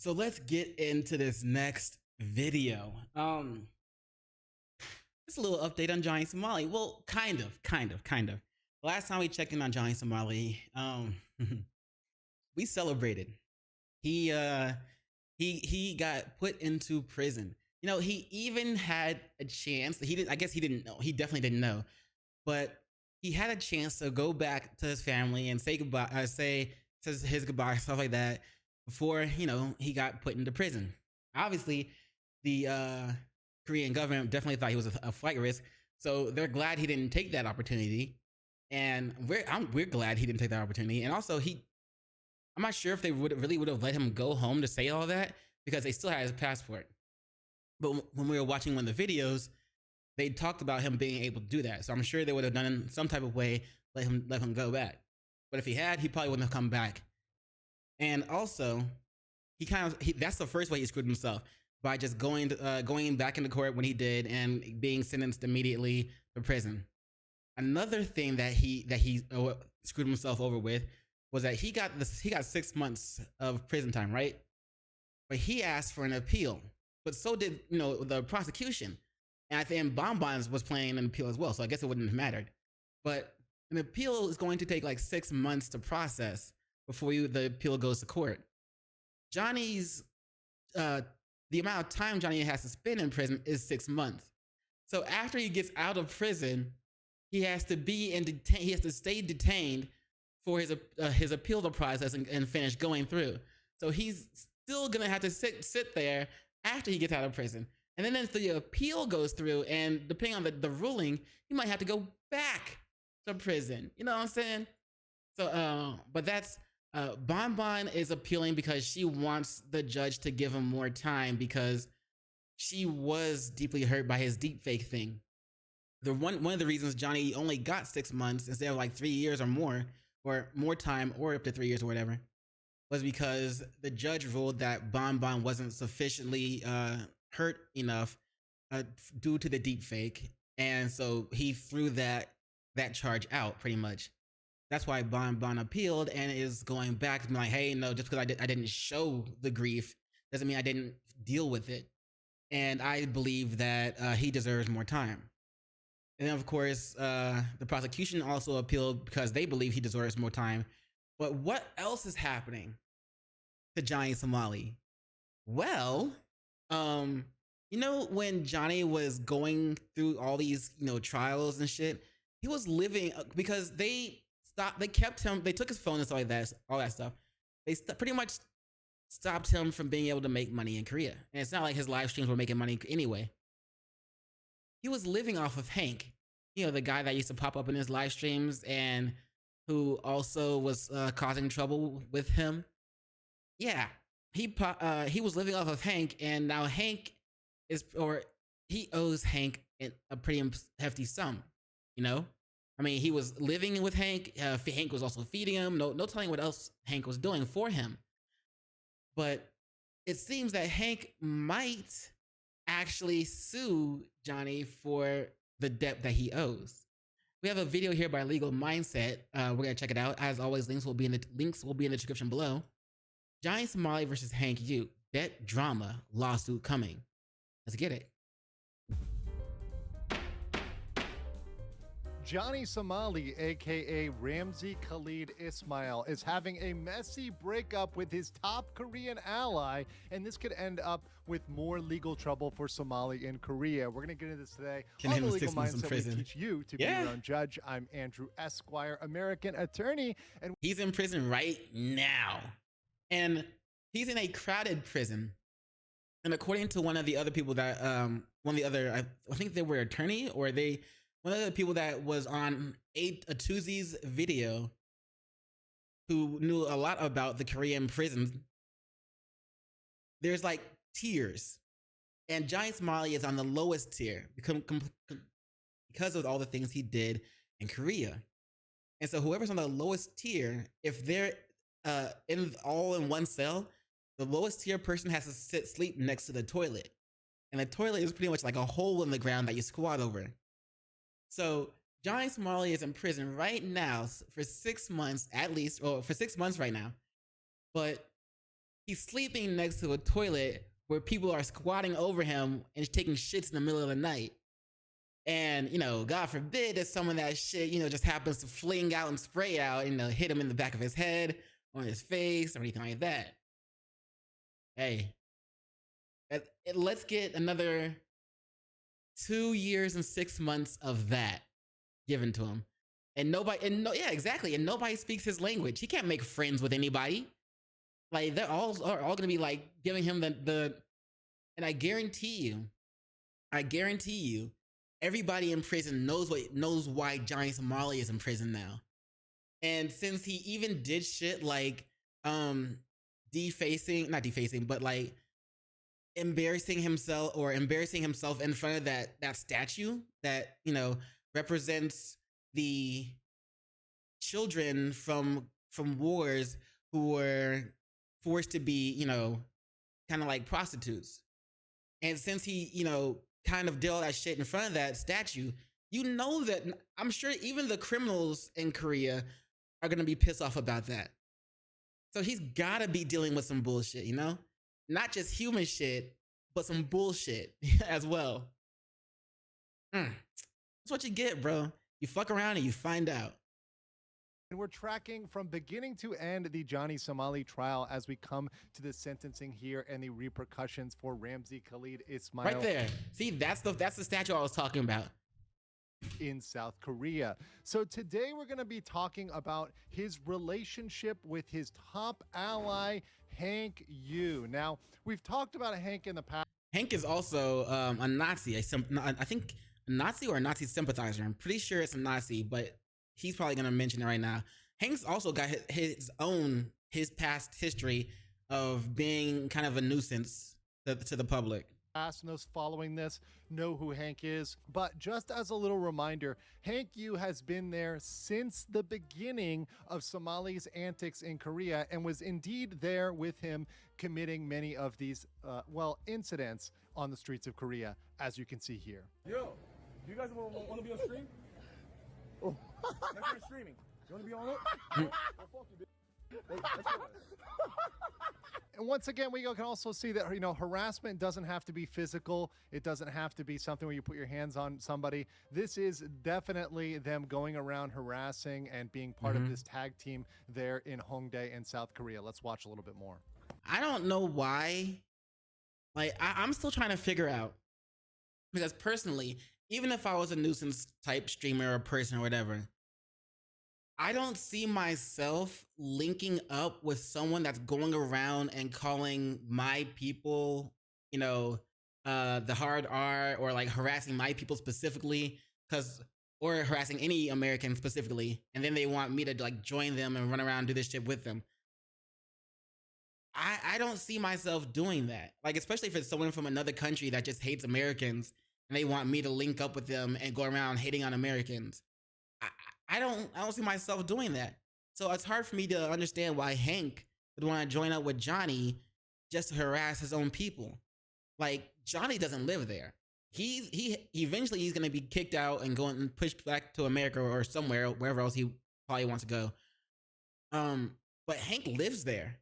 So let's get into this next video. Just a little update on Johnny Somali. Well, kind of. Last time we checked in on Johnny Somali, we celebrated. He uh he got put into prison. You know, he even had a chance. He did. I guess he didn't know. He definitely didn't know, but he had a chance to go back to his family and say goodbye. Say his goodbye, stuff like that, before he got put into prison. Obviously, the Korean government definitely thought he was a flight risk, so they're glad he didn't take that opportunity, and we're glad he didn't take that opportunity. And also, I'm not sure if they would have let him go home to say all that because they still had his passport. But when we were watching one of the videos, they talked about him being able to do that. So I'm sure they would have done it in some type of way, let him go back. But if he had, he probably wouldn't have come back. And also, that's the first way he screwed himself, by just going back into court when he did and being sentenced immediately to prison. Another thing that he screwed himself over with was that he got 6 months of prison time, right? But he asked for an appeal, but so did the prosecution, and I think Bonbons was playing an appeal as well. So I guess it wouldn't have mattered. But an appeal is going to take like 6 months to process before the appeal goes to court. Johnny's the amount of time Johnny has to spend in prison is 6 months. So after he gets out of prison, he has to he has to stay detained for his appeal process and finish going through. So he's still gonna have to sit there after he gets out of prison. And then if the appeal goes through, and depending on the ruling, he might have to go back to prison. You know what I'm saying? So, but that's Bon is appealing because she wants the judge to give him more time because she was deeply hurt by his deepfake thing. One of the reasons Johnny only got 6 months instead of like 3 years or more time, or up to 3 years or whatever, was because the judge ruled that Bon wasn't sufficiently hurt enough due to the deepfake, and so he threw that charge out pretty much. That's why Bon appealed and is going back to be like, hey, no, just because I didn't show the grief doesn't mean I didn't deal with it, and I believe that he deserves more time. And then, of course, the prosecution also appealed because they believe he deserves more time. But what else is happening to Johnny Somali? Well, when Johnny was going through all these, trials and shit, he was living because they kept him, they took his phone and stuff like that, all that stuff. They pretty much stopped him from being able to make money in Korea. And it's not like his live streams were making money anyway. He was living off of Hank, the guy that used to pop up in his live streams and who also was causing trouble with him. Yeah, he was living off of Hank, and now he owes Hank a pretty hefty sum. I mean, he was living with Hank. Hank was also feeding him. No telling what else Hank was doing for him. But it seems that Hank might actually sue Johnny for the debt that he owes. We have a video here by Legal Mindset. We're gonna check it out. As always, links will be in the description below. Johnny Somali versus Hank Yu. Debt drama lawsuit coming. Let's get it. Johnny Somali, aka Ramzi Khalid Ismail, is having a messy breakup with his top Korean ally, and this could end up with more legal trouble for Somali in Korea. We're going to get into this today on the Legal Mindset. We teach you to be your own judge. I'm Andrew Esquire, American attorney, and he's in prison right now, and he's in a crowded prison. And according to one of the other people that I think they were attorney, or one of the people that was on a Tuesday's video, who knew a lot about the Korean prisons, there's like tiers, and Johnny Somali is on the lowest tier because of all the things he did in Korea. And so whoever's on the lowest tier, if they're in one cell, the lowest tier person has to sleep next to the toilet, and the toilet is pretty much like a hole in the ground that you squat over. So Johnny Somali is in prison right now for 6 months at least, or for 6 months right now. But He's sleeping next to a toilet where people are squatting over him and taking shits in the middle of the night. And, God forbid that some of that shit, just happens to fling out and spray out, hit him in the back of his head, on his face, or anything like that. Hey, let's get another 2 years and 6 months of that given to him. And yeah, exactly. And nobody speaks his language. He can't make friends with anybody. Like, they're all gonna be like giving him and I guarantee you, everybody in prison knows why Johnny Somali is in prison now. And since he even did shit like not defacing, but like embarrassing himself in front of that statue that, represents the children from wars who were forced to be, kind of like prostitutes. And since he, kind of did all that shit in front of that statue, that I'm sure even the criminals in Korea are going to be pissed off about that. So he's got to be dealing with some bullshit, not just human shit, but some bullshit as well. That's what you get, bro. You fuck around and you find out. And we're tracking from beginning to end the Johnny Somali trial as we come to the sentencing here and the repercussions for Ramzi Khalid Ismail. Right there. See, that's the statue I was talking about. In South Korea. So today we're going to be talking about his relationship with his top ally, Hank Yu. Now, we've talked about Hank in the past. Hank is also a Nazi. I think a Nazi or a Nazi sympathizer. I'm pretty sure it's a Nazi, but he's probably going to mention it right now. Hank's also got his past history of being kind of a nuisance to the public. And those following this know who Hank is. But just as a little reminder, Hank Yu has been there since the beginning of Somali's antics in Korea and was indeed there with him committing many of these, incidents on the streets of Korea, as you can see here. Yo, do you guys want to be on stream? Oh. Next time streaming. You want to be on it? Well, fuck you, bitch. Let's go. And once again, we can also see that, harassment doesn't have to be physical. It doesn't have to be something where you put your hands on somebody. This is definitely them going around harassing and being part of this tag team there in Hongdae in South Korea. Let's watch a little bit more. I don't know why. Like, I'm still trying to figure out. Because personally, even if I was a nuisance type streamer or person or whatever, I don't see myself linking up with someone that's going around and calling my people, the hard R, or like harassing my people specifically, or harassing any American specifically, and then they want me to like join them and run around and do this shit with them. I don't see myself doing that. Like, especially if it's someone from another country that just hates Americans and they want me to link up with them and go around hating on Americans. I don't see myself doing that. So it's hard for me to understand why Hank would want to join up with Johnny just to harass his own people. Like, Johnny doesn't live there. He eventually he's gonna be kicked out and going and pushed back to America or somewhere, wherever else he probably wants to go. But Hank lives there,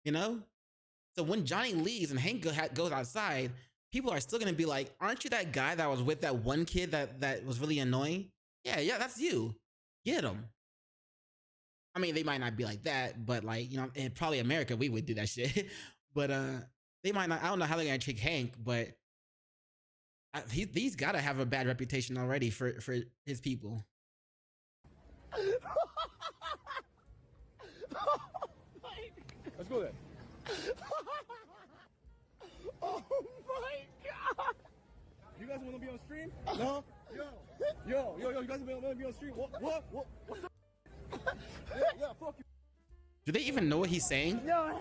So when Johnny leaves and Hank goes outside, people are still gonna be like, "Aren't you that guy that was with that one kid that was really annoying?" Yeah, that's you. Get him. I mean, they might not be like that, but like, in probably America, we would do that shit. But they might not. I don't know how they're gonna treat Hank, but he's got to have a bad reputation already for his people. Let's go then. Oh my god! You guys want to be on stream? No? Yo, you guys want to be on stream? What? What's up? Yeah, fuck you. Do they even know what he's saying? No,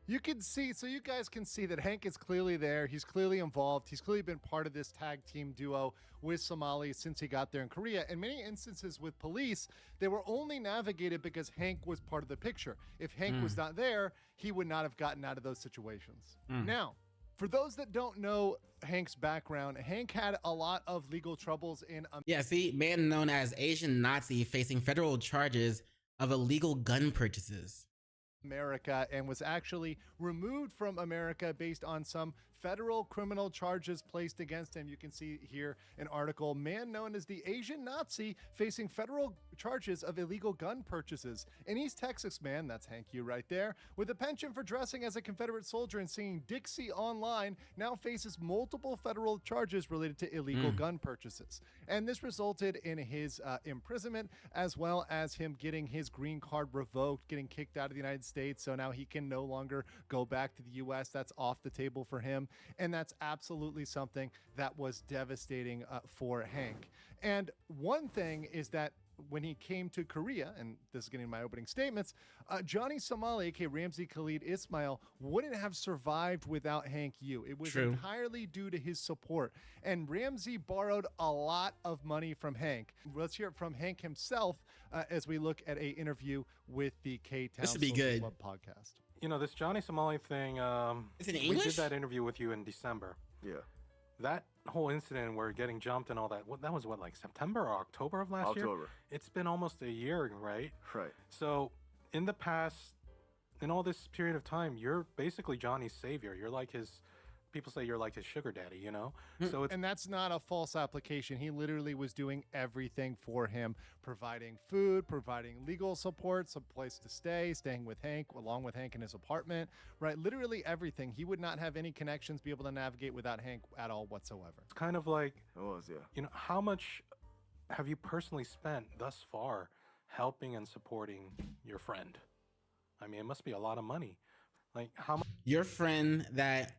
You can see, so you guys can see that Hank is clearly there. He's clearly involved. He's clearly been part of this tag team duo with Somali since he got there in Korea. In many instances with police, they were only navigated because Hank was part of the picture. If Hank was not there, he would not have gotten out of those situations. Now, For those that don't know Hank's background, Hank had a lot of legal troubles in Yeah, see, man known as Asian Nazi facing federal charges of illegal gun purchases. America and was actually removed from America based on some federal criminal charges placed against him. You can see here an article, man known as the Asian Nazi facing federal charges of illegal gun purchases. An East Texas man, that's Hank Yu right there, with a penchant for dressing as a Confederate soldier and singing Dixie online, now faces multiple federal charges related to illegal gun purchases. And this resulted in his imprisonment, as well as him getting his green card revoked, getting kicked out of the United States. So now he can no longer go back to the U.S. That's off the table for him. And that's absolutely something that was devastating for Hank. And one thing is that when he came to Korea, and this is getting my opening statements, Johnny Somali, aka Ramzi Khalid Ismail, wouldn't have survived without Hank Yu. It was entirely due to his support. And Ramzi borrowed a lot of money from Hank. Let's hear it from Hank himself as we look at an interview with the K-Town This should be Social good. Club podcast. You know, this Johnny Somali thing, Is it in we English? did that interview with you in December. Yeah. That whole incident where getting jumped and all that, that was what, like September or October of last year? October. It's been almost a year, right? Right. So in the past, in all this period of time, you're basically Johnny's savior. You're like his, people say you're like his sugar daddy, you know? So it's, And that's not a false application. He literally was doing everything for him, providing food, providing legal support, some place to stay, staying with Hank, along with Hank in his apartment, right? Literally everything. He would not have any connections, be able to navigate without Hank at all whatsoever. it's kind of like, It was, yeah. you know, how much have you personally spent thus far helping and supporting your friend? I mean, it must be a lot of money. Like, how much? Your friend that,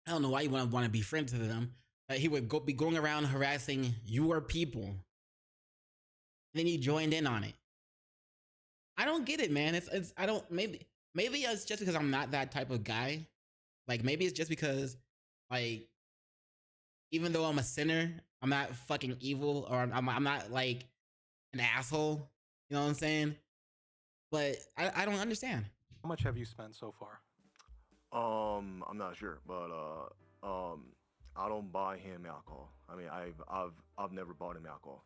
I don't know why you want to be friends with them, but he would be going around harassing your people. And then you joined in on it. I don't get it, man. I don't, maybe it's just because I'm not that type of guy. Like, maybe it's just because, like, even though I'm a sinner, I'm not fucking evil, or I'm not like an asshole. You know what I'm saying? But I don't understand. How much have you spent so far? I'm not sure, but I don't buy him alcohol. I mean, I've never bought him alcohol.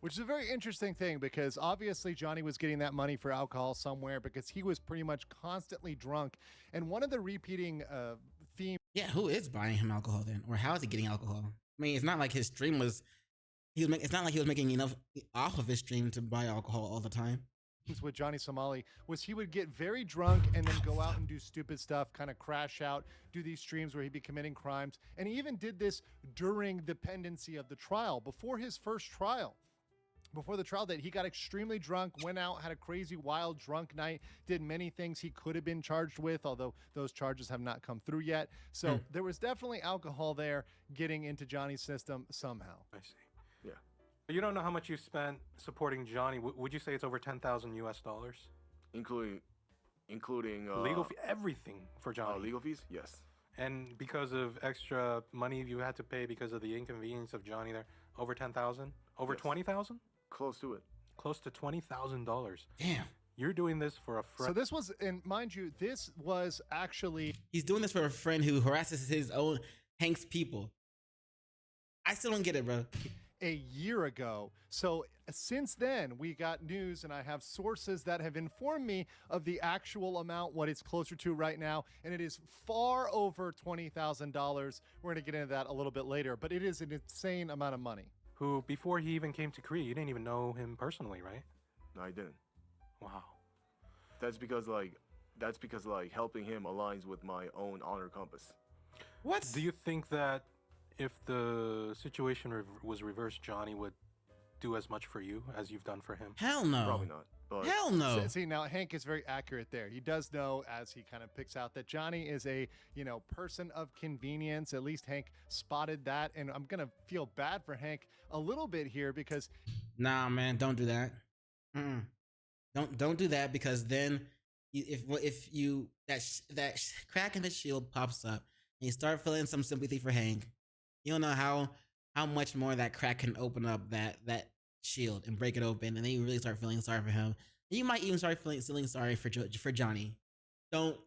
Which is a very interesting thing because obviously Johnny was getting that money for alcohol somewhere because he was pretty much constantly drunk. And one of the repeating themes. Yeah, who is buying him alcohol then, or how is he getting alcohol? I mean, it's not like his stream was. It's not like he was making enough off of his stream to buy alcohol all the time. With Johnny Somali was he would get very drunk and then go out and do stupid stuff, kind of crash out, do these streams where he'd be committing crimes. And he even did this during the pendency of the trial, before his first trial. Before the trial date, he got extremely drunk, went out, had a crazy, wild, drunk night, did many things he could have been charged with, although those charges have not come through yet. So there was definitely alcohol there getting into Johnny's system somehow. I see. Yeah. You don't know how much you spent supporting Johnny. Would you say it's over 10,000 US dollars? Including Legal fee, everything for Johnny. legal fees? Yes. And because of extra money you had to pay because of the inconvenience of Johnny there, over 10,000? Over Yes. 20,000? Close to it. Close to $20,000. Damn. You're doing this for a friend. So this was, and mind you, this was actually He's doing this for a friend who harasses his own Hank's people. I still don't get it, bro. a year ago. So since then, we got news, and I have sources that have informed me of the actual amount, what it's closer to right now, and it is far over $20,000. We're going to get into that a little bit later, but it is an insane amount of money. Who, before he even came to Korea, you didn't even know him personally, right? No, I didn't. Wow. That's because helping him aligns with my own honor compass. What? Do you think that if the situation was reversed, Johnny would do as much for you as you've done for him? Hell no. Probably not. But Hell no. See, now Hank is very accurate there. He does know, as he kind of picks out, that Johnny is a, person of convenience. At least Hank spotted that, and I'm gonna feel bad for Hank a little bit here because Nah, man, don't do that. Don't do that, because then if you that crack in the shield pops up and you start feeling some sympathy for Hank, you don't know how much more that crack can open up that shield and break it open, and then you really start feeling sorry for him. And you might even start feeling sorry for Johnny. Don't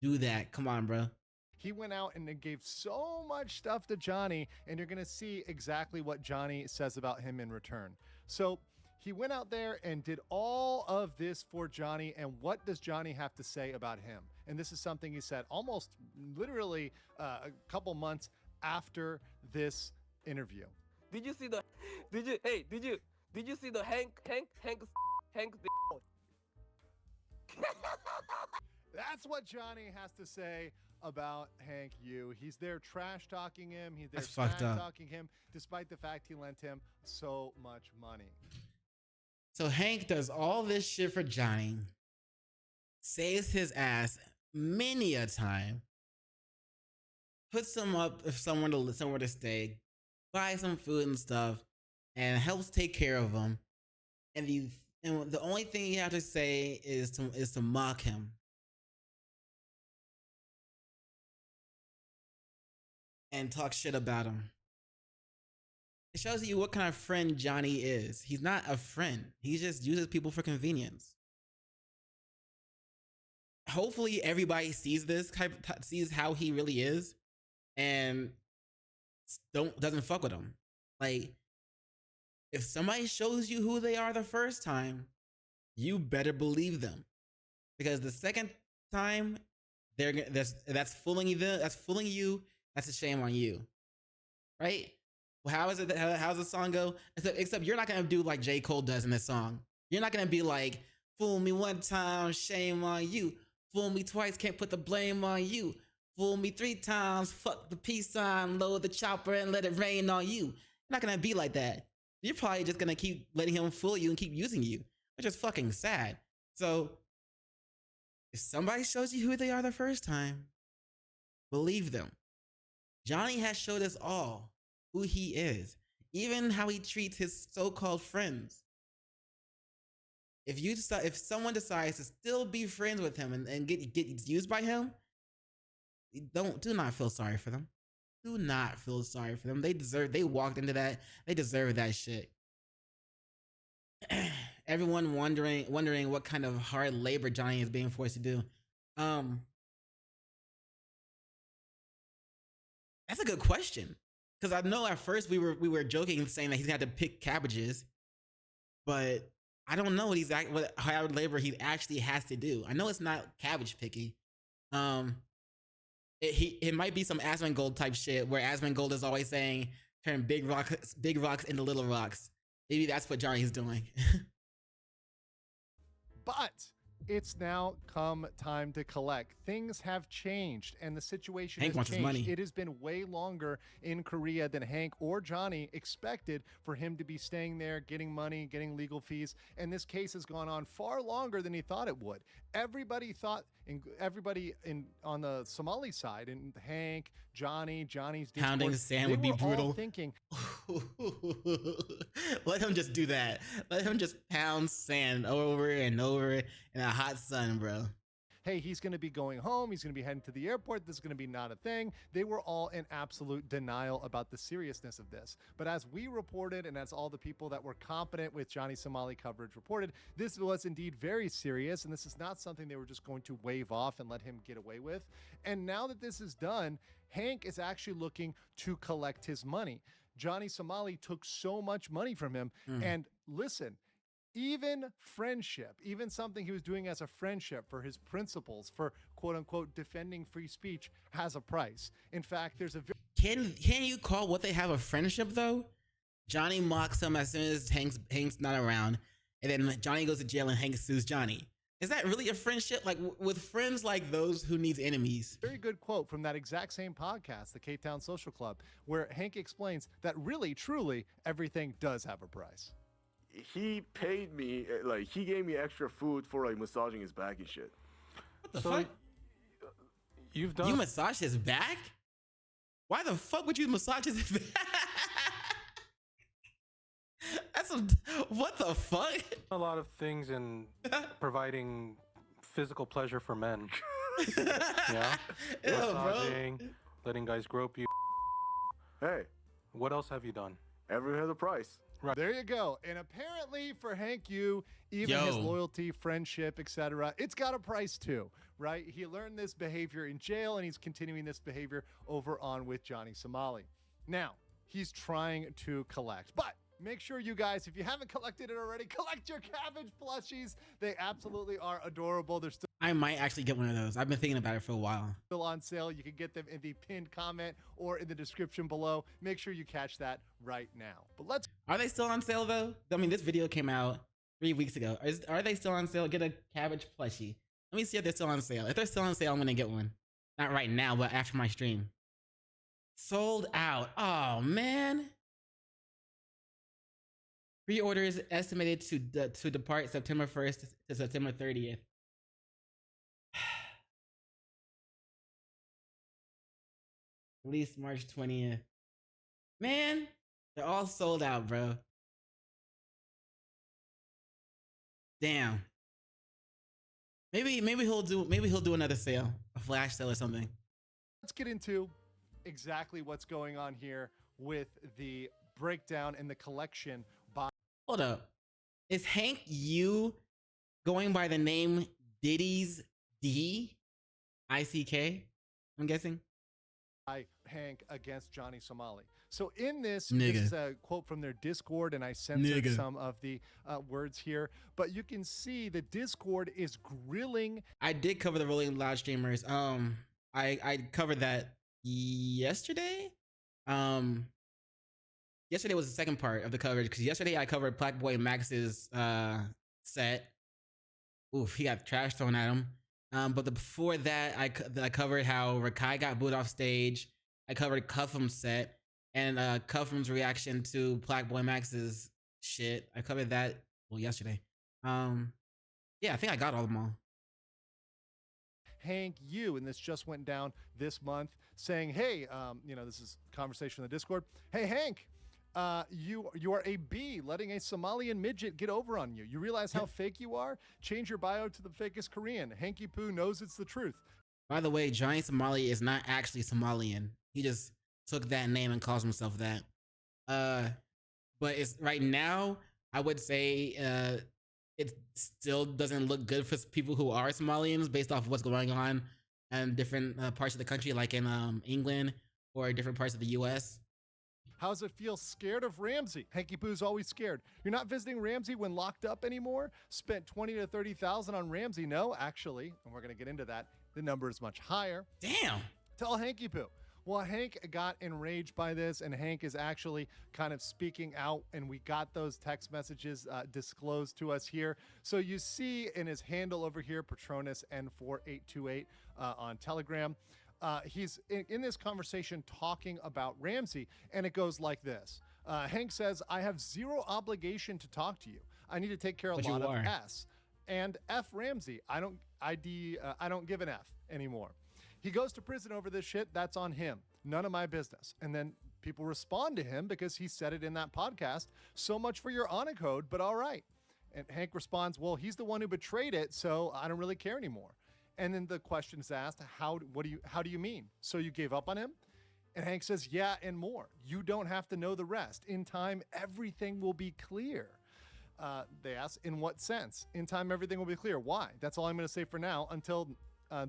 do that. Come on, bro. He went out and gave so much stuff to Johnny, and you're going to see exactly what Johnny says about him in return. So he went out there and did all of this for Johnny, and what does Johnny have to say about him? And this is something he said almost literally a couple months after this interview. Did you see the? Did you see the Hank? That's what Johnny has to say about Hank Yu. He's there trash talking him. He's there smack talking him, despite the fact he lent him so much money. So Hank does all this shit for Johnny, saves his ass many a time, puts him up somewhere to stay, buys some food and stuff, and helps take care of him. And the only thing you have to say is to mock him. And talk shit about him. It shows you what kind of friend Johnny is. He's not a friend. He just uses people for convenience. Hopefully everybody sees this, sees how he really is, and doesn't fuck with him. Like, if somebody shows you who they are the first time, you better believe them, because the second time that's fooling you. That's a shame on you, right? Well, how's the song go? Except you're not gonna do like J. Cole does in this song. You're not gonna be like, fool me one time, shame on you. Fool me twice, can't put the blame on you. Fool me 3 times, fuck the peace sign, load the chopper and let it rain on you. You're not gonna be like that. You're probably just gonna keep letting him fool you and keep using you, which is fucking sad. So if somebody shows you who they are the first time, believe them. Johnny has showed us all who he is, even how he treats his so-called friends. If someone decides to still be friends with him and get used by him, do not feel sorry for them. Do not feel sorry for them. They walked into that. They deserve that shit. Everyone wondering what kind of hard labor Johnny is being forced to do. That's a good question, because I know at first we were joking, saying that he's gonna have to pick cabbages, but I don't know what hard labor he actually has to do. I know it's not cabbage picky. It might be some Asmongold type shit, where Asmongold is always saying turn big rocks into little rocks. Maybe that's what Johnny's doing. But it's now come time to collect. Things have changed, and the situation Hank has wants his changed. money. It has been way longer in Korea than Hank or Johnny expected for him to be staying there, getting money, getting legal fees. And this case has gone on far longer than he thought it would. Everybody on the Somali side, and Hank, Johnny's Pounding Discord, sand they would be were all brutal. thinking, Let him just do that. Let him just pound sand over and over in a hot sun, bro. hey, he's going to be going home. He's going to be heading to the airport. This is going to be not a thing. They were all in absolute denial about the seriousness of this. But as we reported, and as all the people that were competent with Johnny Somali coverage reported, this was indeed very serious. And this is not something they were just going to wave off and let him get away with. And now that this is done, Hank is actually looking to collect his money. Johnny Somali took so much money from him. And listen, even friendship, even something he was doing as a friendship for his principles, for quote unquote defending free speech, has a price. In fact, there's a Can you call what they have a friendship though? Johnny mocks him as soon as Hank's not around, and then Johnny goes to jail and Hank sues Johnny. Is that really a friendship? Like, with friends like those, who needs enemies? very good quote from that exact same podcast, the K-Town Social Club, where Hank explains that really, truly, everything does have a price. He paid me, like, he gave me extra food for, like, massaging his back and shit. What the fuck? You massage his back? Why the fuck would you massage his back? What the fuck? a lot of things in providing physical pleasure for men. Yeah, Ew, massaging, letting guys grope you. Hey, What else have you done? everyone has a price. Right. There you go. And apparently for Hank Yu, even his Yo. loyalty, friendship, etc., it's got a price too, right? He learned this behavior in jail, and he's continuing this behavior over on with Johnny Somali. Now, he's trying to collect, but make sure you guys, if you haven't collected it already, collect your cabbage plushies. They absolutely are adorable. They're I might actually get one of those. I've been thinking about it for a while. still on sale. You can get them in the pinned comment or in the description below. Make sure you catch that right now. But let's Are they still on sale though? I mean, this video came out 3 weeks ago. Are they still on sale? Get a cabbage plushie. Let me see if they're still on sale. If they're still on sale, I'm gonna get one. Not right now, but after my stream. Sold out. Oh man. Pre-orders estimated to depart September 1st to September 30th. Release March 20th. Man, they're all sold out, bro. Damn. Maybe he'll do another sale, a flash sale or something. get into exactly what's going on here with the breakdown and the collection by Hold up. Is Hank Yu going by the name Diddy's D? ICK? I'm guessing. Hank against Johnny Somali. So in this, Nigga. this is a quote from their Discord, and I censored some of the words here, but you can see the Discord is grilling. I did cover the Rolling Loud streamers. I covered that yesterday. Yesterday was the second part of the coverage because yesterday I covered Black Boy Max's set. Oof, he got trash thrown at him. But before that, I covered how Rakai got booed off stage. I covered Cuffham's set and Cuffham's reaction to Black Boy Max's shit. I covered that yesterday. Yeah, I think I got all of them all. Hank Yu, and this just went down this month, saying, hey, this is conversation in the Discord. Hey, Hank, you are a B, letting a Somalian midget get over on you. You realize how fake you are? Change your bio to the fakest Korean. Hanky Poo knows it's the truth. By the way, Johnny Somali is not actually Somalian. He just took that name and calls himself that. But it's right now, I would say it still doesn't look good for people who are Somalians based off of what's going on in different parts of the country, like in England or different parts of the US. How's it feel scared of Ramsey? Hanky Poo's always scared. You're not visiting Ramsey when locked up anymore? Spent 20 to 30,000 on Ramsey? No, actually, and we're going to get into that. The number is much higher. Damn. Tell Hanky Poo. Well, Hank got enraged by this, and Hank is actually kind of speaking out, and we got those text messages disclosed to us here. So you see in his handle over here, Patronus N4828 on Telegram, he's in this conversation talking about Ramsey, and it goes like this. Hank says, I have zero obligation to talk to you. I need to take care of a lot of S. And F Ramsey, I don't give an F anymore. He goes to prison over this shit. That's on him. None of my business. And then people respond to him because he said it in that podcast. So much for your honor code, but all right. And Hank responds, well, he's the one who betrayed it, so I don't really care anymore. And then the question is asked, how do you mean? So you gave up on him? And Hank says, yeah, and more. You don't have to know the rest. In time, everything will be clear. They ask, in what sense? In time, everything will be clear. Why? That's all I'm going to say for now. Until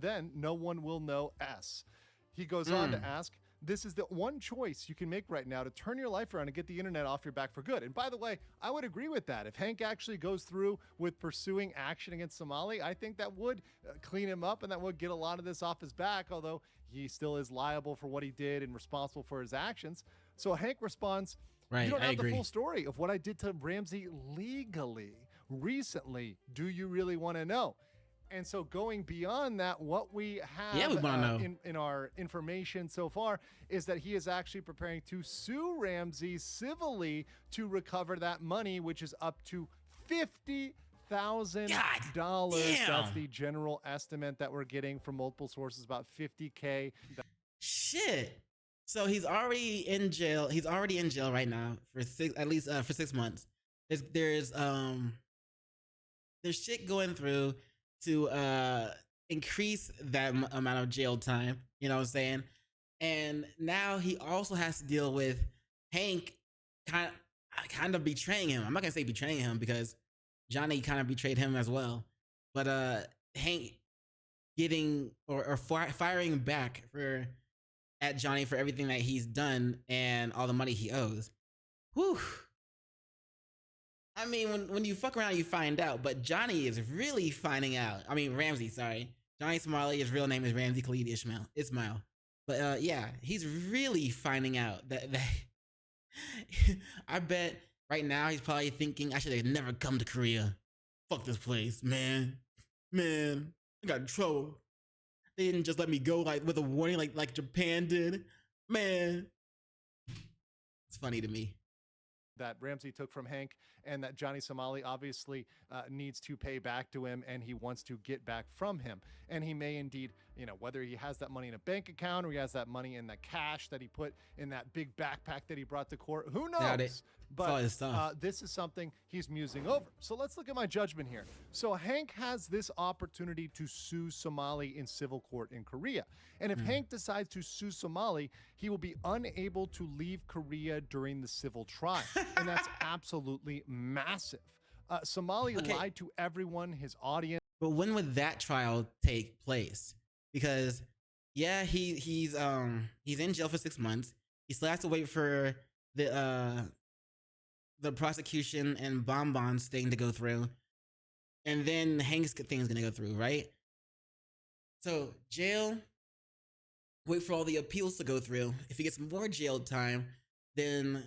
then, no one will know S. He goes on to ask, this is the one choice you can make right now to turn your life around and get the internet off your back for good. And by the way, I would agree with that. If Hank actually goes through with pursuing action against Somali, I think that would clean him up and that would get a lot of this off his back, although he still is liable for what he did and responsible for his actions. So Hank responds, you don't have the full story of what I did to Ramsey legally recently. Do you really want to know? And so going beyond that, what we have in our information so far is that he is actually preparing to sue Ramsey civilly to recover that money, which is up to $50,000. That's the general estimate that we're getting from multiple sources, about $50K. Shit. So he's already in jail. He's already in jail right now for at least 6 months. There's shit going through to increase that amount of jail time, you know what I'm saying? And now he also has to deal with Hank kind of betraying him. I'm not gonna say betraying him because Johnny kind of betrayed him as well. But Hank getting or firing back for at Johnny for everything that he's done and all the money he owes. Whew. I mean, when you fuck around, you find out. But Johnny is really finding out. I mean, Ramsey, sorry. Johnny Somali, his real name is Ramsey Khalid Ismail. But yeah, he's really finding out that I bet right now he's probably thinking, I should have never come to Korea. Fuck this place, man. Man, I got in trouble. They didn't just let me go like with a warning like Japan did. Man. It's funny to me. That Ramsey took from Hank, and that Johnny Somali obviously needs to pay back to him, and he wants to get back from him. And he may indeed, whether he has that money in a bank account or he has that money in the cash that he put in that big backpack that he brought to court, who knows? But this is something he's musing over. So let's look at my judgment here. So Hank has this opportunity to sue Somali in civil court in Korea. And if Hank decides to sue Somali, he will be unable to leave Korea during the civil trial. And that's absolutely massive. Somali lied to everyone, his audience. But when would that trial take place? Because yeah, he's in jail for 6 months. He still has to wait for the prosecution and Bonbon's thing to go through, and then Hank's thing is gonna go through, right? So jail, wait for all the appeals to go through. If he gets more jail time, then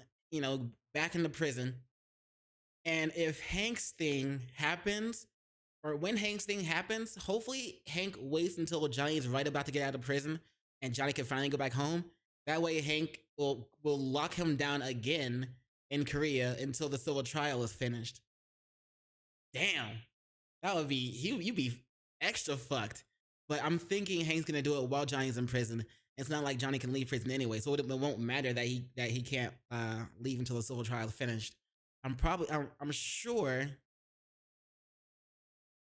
back into prison. And if Hank's thing happens, or when Hank's thing happens, hopefully Hank waits until Johnny is right about to get out of prison and Johnny can finally go back home. That way Hank will lock him down again in Korea until the civil trial is finished. Damn. That would be, you'd be extra fucked. But I'm thinking Hank's gonna do it while Johnny's in prison. It's not like Johnny can leave prison anyway, so it won't matter that he can't leave until the civil trial is finished. I'm sure.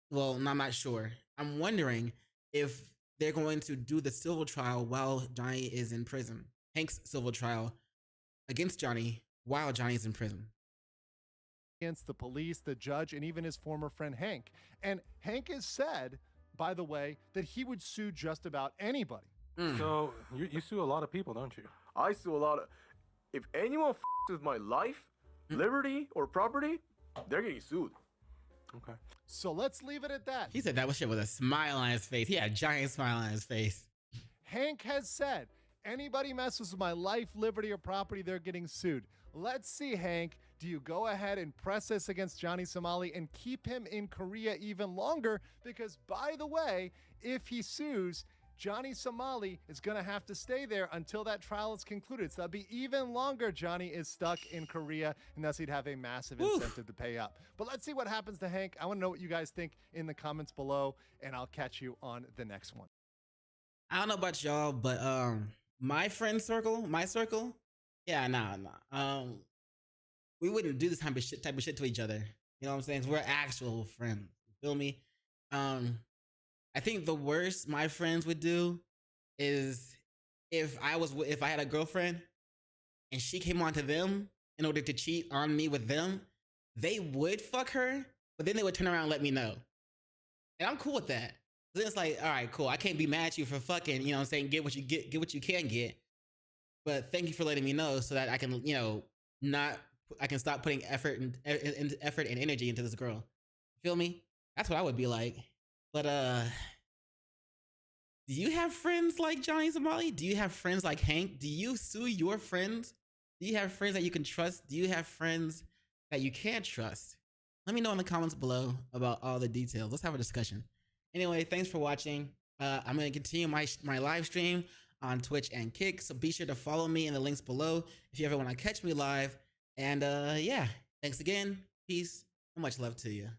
Well, no, I'm not sure. I'm wondering if they're going to do the civil trial while Johnny is in prison. Hank's civil trial against Johnny while Johnny's in prison. Against the police, the judge, and even his former friend Hank. And Hank has said, by the way, that he would sue just about anybody. So you sue a lot of people, don't you? I sue a lot of. If anyone with my life, liberty, or property, they're getting sued. Okay. So let's leave it at that. He said that shit with a smile on his face. He had a giant smile on his face. Hank has said, anybody messes with my life, liberty, or property, they're getting sued. Let's see, Hank, do you go ahead and press this against Johnny Somali and keep him in Korea even longer? Because, by the way, if he sues, Johnny Somali is going to have to stay there until that trial is concluded. So that'll be even longer Johnny is stuck in Korea, and thus he'd have a massive incentive to pay up. But let's see what happens to Hank. I want to know what you guys think in the comments below, and I'll catch you on the next one. I don't know about y'all, but my friend circle, yeah, nah. We wouldn't do this type of shit to each other. You know what I'm saying? We're actual friends. You feel me? I think the worst my friends would do is if I had a girlfriend and she came onto them in order to cheat on me with them, they would fuck her, but then they would turn around and let me know. And I'm cool with that. Then it's like, all right, cool. I can't be mad at you for fucking, you know what I'm saying, get what you can get. But thank you for letting me know so that I can, I can stop putting effort and energy into this girl. Feel me? That's what I would be like. But do you have friends like Johnny Somali? Do you have friends like Hank? Do you sue your friends? Do you have friends that you can trust? Do you have friends that you can't trust? Let me know in the comments below about all the details. Let's have a discussion. Anyway, thanks for watching. I'm going to continue my live stream on Twitch and Kick, so be sure to follow me in the links below if you ever want to catch me live. And yeah, thanks again. Peace and much love to you.